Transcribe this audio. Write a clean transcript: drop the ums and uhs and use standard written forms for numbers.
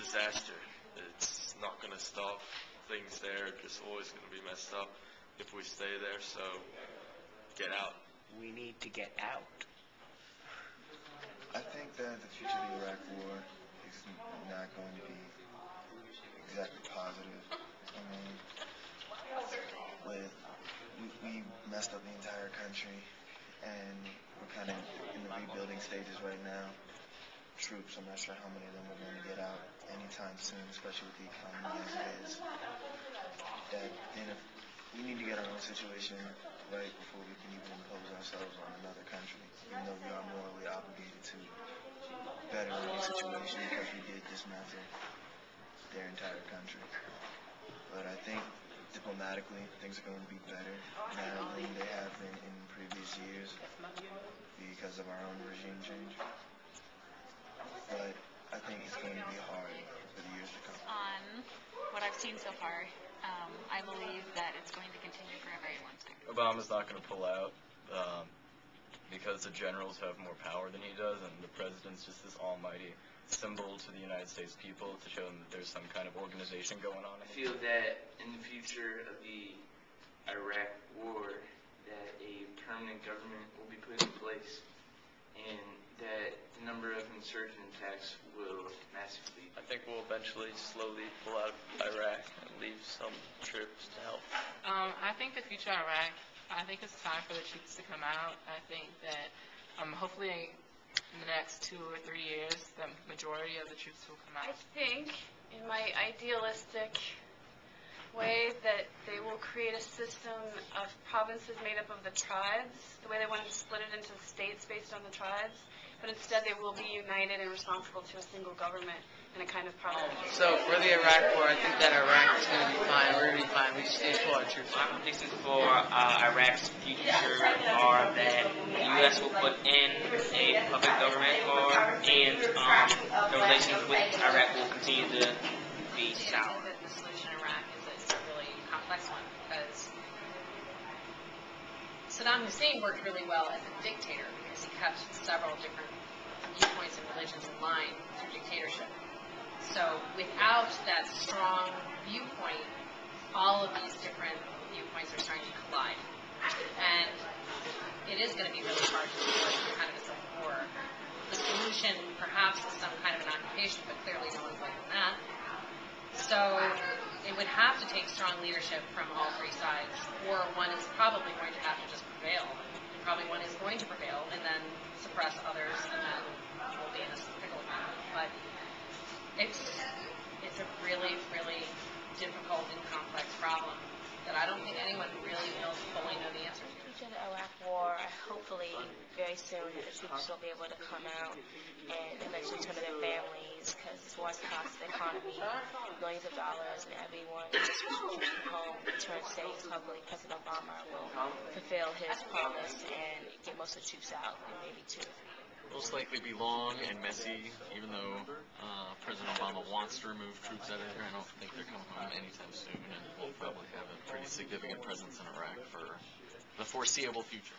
disaster. It's not going to stop. Things there are just always going to be messed up if we stay there, so get out. We need to get out. I think that the future of the Iraq War is not going to be exactly positive. I mean, we messed up the entire country, and we're kind of in the rebuilding stages right now. Troops, I'm not sure how many of them are going to get out anytime soon, especially with the economy as it is. We need to get our own situation right before we can even impose ourselves on another country, even though we are morally obligated to better our situation because we did dismantle their entire country. But I think diplomatically things are going to be better now than they have been in previous years because of our own regime change. But I think it's going to be hard for the years to come. On what I've seen so far, I believe that it's going to continue for a very long time. Obama's not going to pull out because the generals have more power than he does, and the president's just this almighty symbol to the United States people to show them that there's some kind of organization going on. I feel that in the future of the Iraq war, that a permanent government will be put in place, and that the number of insurgent attacks will massively. I think we'll eventually slowly pull out of Iraq and leave some troops to help. I think the future of Iraq, I think it's time for the troops to come out. I think that hopefully in the next 2 or 3 years, the majority of the troops will come I out. think, in my idealistic way, that they will create a system of provinces made up of the tribes, the way they want to split it into states based on the tribes, but instead they will be united and responsible to a single government and a kind of parliament. So for the Iraq war, I think that Iraq is going to be fine. We're going to be fine. We just need to pull our troops out. My predictions for Iraq's future are that the U.S. will put in a puppet government, and the relations with Iraq will continue to be sour. The solution in Iraq is a really complex one because Saddam Hussein worked really well as a dictator because he kept several different viewpoints and religions in line through dictatorship. So without that strong viewpoint, all of these different viewpoints are starting to collide. And it is going to be really hard to avoid kind of a civil war. The solution perhaps is some kind of an occupation, but clearly no one's liking that. So it would have to take strong leadership from all three sides, or one is probably going to have to just prevail. And probably one is going to prevail and then suppress others, and then we'll be in a pickle again. But it's a really, really difficult and complex problem that I don't think anyone really will fully know the answer to. In the Iraq war, hopefully very soon the troops will be able to come out and eventually turn to their families because this war has cost the economy millions of dollars and everyone just wants to come home, return safe. Hopefully President Obama will fulfill his promise and get most of the troops out in maybe 2 or 3 years. Most likely be long and messy, even though President Obama wants to remove troops out of there. I don't think they're coming home anytime soon, and we'll probably have a pretty significant presence in Iraq for the foreseeable future.